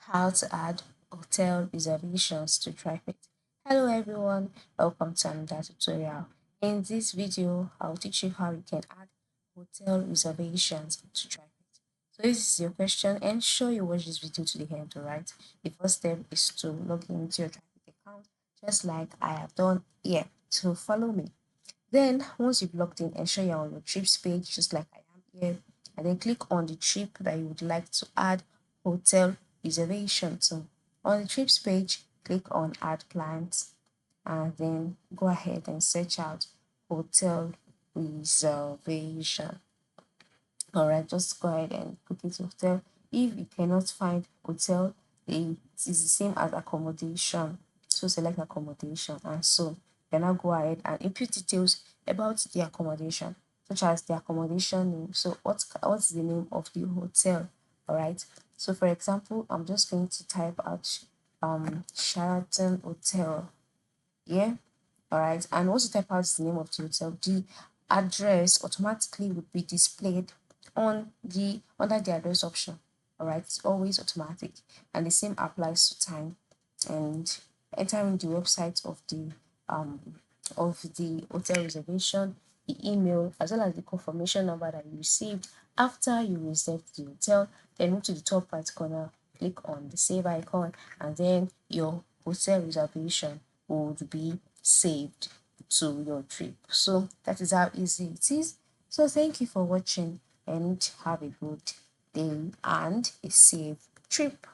How to add hotel reservations to TripIt. Hello everyone, welcome to another tutorial. In this video, I'll teach you how you can add hotel reservations to TripIt. So this is your question, ensure you watch this video to the end, alright? The first step is to log into your TripIt account, just like I have done here. So follow me. Then once you've logged in, ensure you're on your trips page, just like I am here, and then click on the trip that you would like to add hotel reservation to. On the trips page, click on add clients and then go ahead and search out hotel reservation. All right, just go ahead and click it hotel. If you cannot find hotel, it is the same as accommodation. So select accommodation, and so you can now go ahead and input details about the accommodation, such as the accommodation name. So what's the name of the hotel? All right. So for example, I'm just going to type out Sheraton Hotel. Yeah. All right. And once you type out the name of the hotel, the address automatically would be displayed on the under the address option. All right. It's always automatic, and the same applies to time and entering the website um of the hotel reservation, the email, as well as the confirmation number that you received after you reserved the hotel. Then move to the top right corner, click on the save icon, and then your hotel reservation would be saved to your trip. So that is how easy it is. So thank you for watching and have a good day and a safe trip.